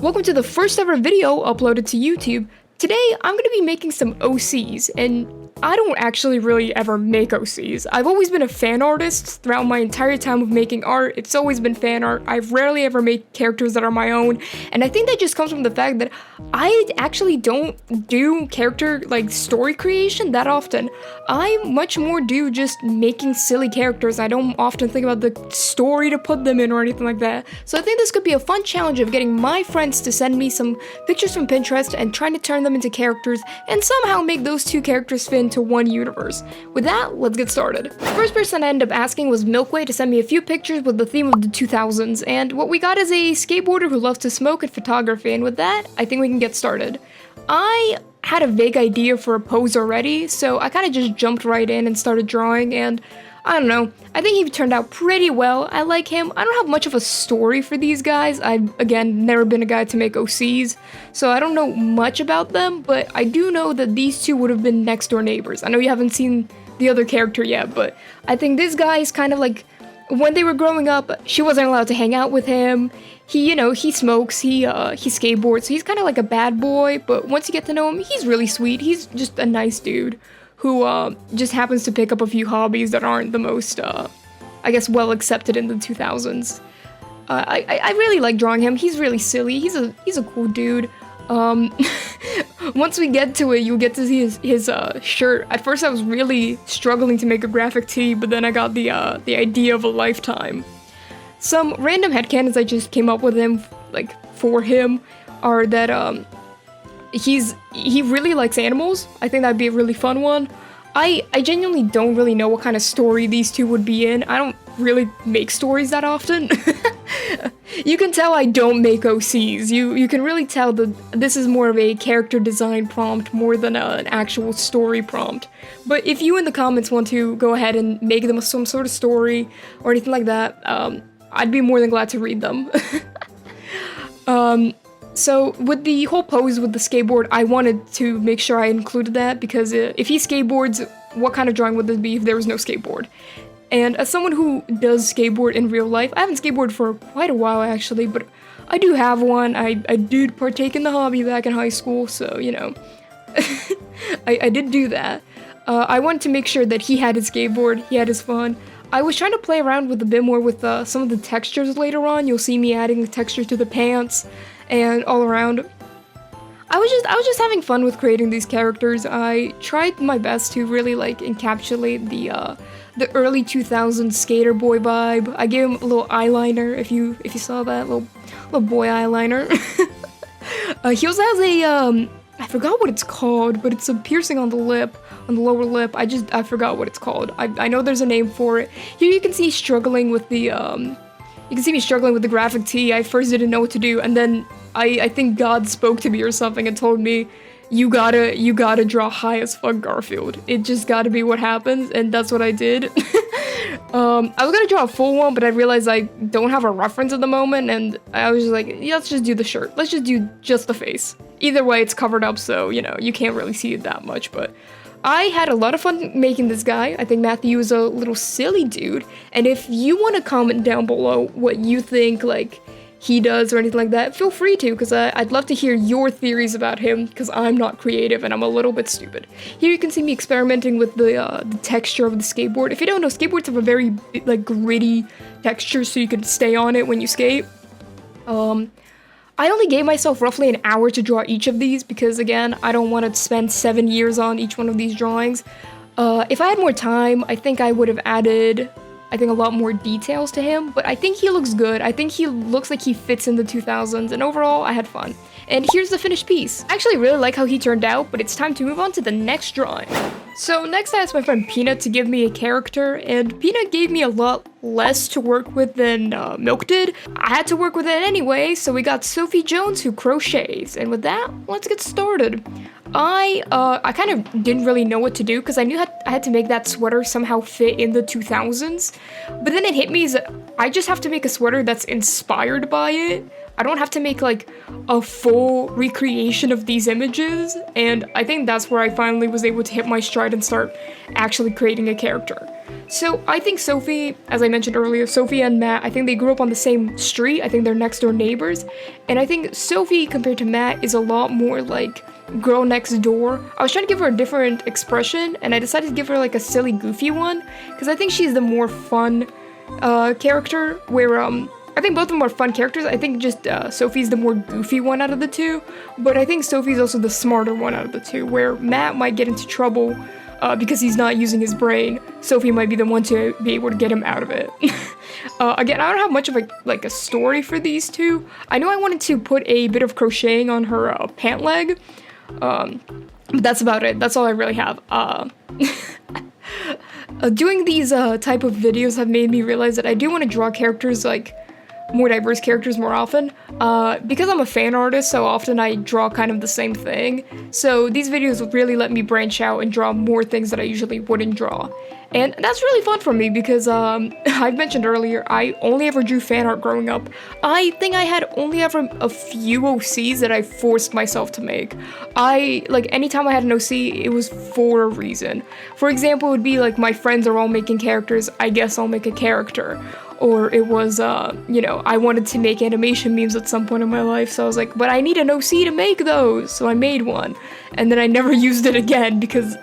Welcome to the first ever video uploaded to YouTube. Today, I'm going to be making some OCs, and I don't actually really ever make OCs. I've always been a fan artist throughout my entire time of making art. It's always been fan art. I've rarely ever made characters that are my own, and I think that just comes from the fact that I actually don't do character, story creation that often. I much more do just making silly characters. I don't often think about the story to put them in or anything like that. So I think this could be a fun challenge of getting my friends to send me some pictures from Pinterest and trying to turn them into characters and somehow make those two characters fit into one universe. With that, let's get started. The first person I ended up asking was Milkway to send me a few pictures with the theme of the 2000s, and what we got is a skateboarder who loves to smoke and photography, and with that, I think we can get started. I had a vague idea for a pose already, so I kind of just jumped right in and started drawing, and I don't know, I think he turned out pretty well. I like him. I don't have much of a story for these guys. I've, again, never been a guy to make OCs, so I don't know much about them, but I do know that these two would have been next door neighbors. I know you haven't seen the other character yet, but I think this guy is kind of like, when they were growing up, she wasn't allowed to hang out with him. He smokes, he skateboards, so he's kind of like a bad boy, but once you get to know him, he's really sweet. He's just a nice dude who just happens to pick up a few hobbies that aren't the most, I guess, well accepted in the 2000s. I really like drawing him. He's really silly. He's a cool dude. Once we get to it, you'll get to see his shirt. At first, I was really struggling to make a graphic tee, but then I got the idea of a lifetime. Some random headcanons I just came up with for him are that he really likes animals. I think that'd be a really fun one. I genuinely don't really know what kind of story these two would be in. I don't really make stories that often. You can tell I don't make OCs. You can really tell that this is more of a character design prompt more than an actual story prompt. But if you in the comments want to go ahead and make them some sort of story or anything like that, I'd be more than glad to read them. So with the whole pose with the skateboard, I wanted to make sure I included that because if he skateboards, what kind of drawing would this be if there was no skateboard? And as someone who does skateboard in real life, I haven't skateboarded for quite a while actually, but I do have one. I did partake in the hobby back in high school, so you know, I did do that. I wanted to make sure that he had his skateboard, he had his fun. I was trying to play around with a bit more with some of the textures later on. You'll see me adding the texture to the pants and all around. I was just having fun with creating these characters. I tried my best to really encapsulate the early 2000s skater boy vibe. I gave him a little eyeliner, if you saw that little boy eyeliner. He also has a I forgot what it's called, but it's a piercing on the lip, on the lower lip. I forgot what it's called. I know there's a name for it. Here you can see struggling with the you can see me struggling with the graphic tee. I first didn't know what to do, and then I think God spoke to me or something and told me, you gotta draw high as fuck Garfield. It just gotta be what happens, and that's what I did. I was gonna draw a full one, but I realized I don't have a reference at the moment, and I was just like, yeah, let's just do the shirt. Let's just do just the face. Either way, it's covered up, so, you know, you can't really see it that much, but I had a lot of fun making this guy. I think Matthew is a little silly dude, and if you want to comment down below what you think, he does or anything like that, feel free to, because I'd love to hear your theories about him, because I'm not creative and I'm a little bit stupid. Here you can see me experimenting with the texture of the skateboard. If you don't know, skateboards have a very, gritty texture, so you can stay on it when you skate. I only gave myself roughly an hour to draw each of these, because again, I don't want to spend 7 years on each one of these drawings. If I had more time, I think I would have added a lot more details to him, but I think he looks good. I think he looks like he fits in the 2000s, and overall, I had fun. And here's the finished piece. I actually really like how he turned out, but it's time to move on to the next drawing. So next I asked my friend Peanut to give me a character, and Peanut gave me a lot less to work with than Milk did. I had to work with it anyway, so we got Sophie Jones who crochets, and with that, let's get started. I kind of didn't really know what to do because I knew I had to make that sweater somehow fit in the 2000s, but then it hit me that I just have to make a sweater that's inspired by it. I don't have to make a full recreation of these images, and I think that's where I finally was able to hit my stride and start actually creating a character. So I think Sophie, as I mentioned earlier, Sophie and Matt, I think they grew up on the same street. I think they're next door neighbors. And I think Sophie, compared to Matt, is a lot more like girl next door. I was trying to give her a different expression, and I decided to give her like a silly, goofy one, because I think she's the more fun character, where I think both of them are fun characters. I think just Sophie's the more goofy one out of the two, but I think Sophie's also the smarter one out of the two, where Matt might get into trouble because he's not using his brain. Sophie might be the one to be able to get him out of it. Again, I don't have much of a story for these two. I know I wanted to put a bit of crocheting on her pant leg, but that's about it. That's all I really have. Doing these type of videos have made me realize that I do want to draw characters, like more diverse characters more often. Because I'm a fan artist, so often I draw kind of the same thing. So these videos will really let me branch out and draw more things that I usually wouldn't draw. And that's really fun for me because I've mentioned earlier, I only ever drew fan art growing up. I think I had only ever a few OCs that I forced myself to make. Anytime I had an OC, it was for a reason. For example, it would be like my friends are all making characters, I guess I'll make a character. Or it was, I wanted to make animation memes at some point in my life, so I was like, but I need an OC to make those, so I made one. And then I never used it again because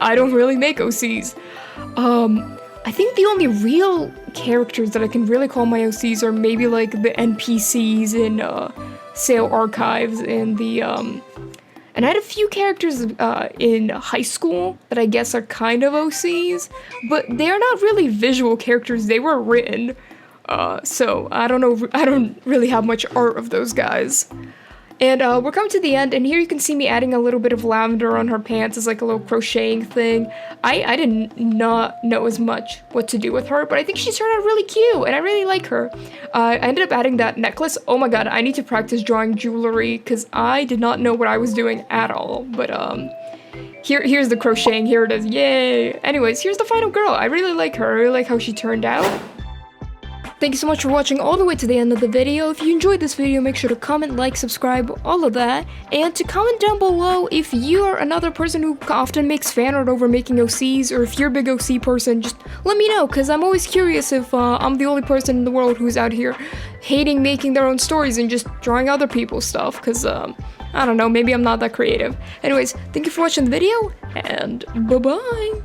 I don't really make OCs. I think the only real characters that I can really call my OCs are maybe like the NPCs in Sale Archives and and I had a few characters in high school that I guess are kind of OCs, but they are not really visual characters, they were written. So I don't know, I don't really have much art of those guys. And we're coming to the end, and here you can see me adding a little bit of lavender on her pants as like a little crocheting thing. I did not know as much what to do with her, but I think she turned out really cute, and I really like her. I ended up adding that necklace. Oh my god, I need to practice drawing jewelry, because I did not know what I was doing at all. But here's the crocheting, here it is, yay! Anyways, here's the final girl. I really like her, I really like how she turned out. Thank you so much for watching all the way to the end of the video. If you enjoyed this video, make sure to comment, like, subscribe, all of that. And to comment down below if you are another person who often makes fan art over making OCs, or if you're a big OC person, just let me know, because I'm always curious if I'm the only person in the world who's out here hating making their own stories and just drawing other people's stuff, because, I don't know, maybe I'm not that creative. Anyways, thank you for watching the video, and bye-bye!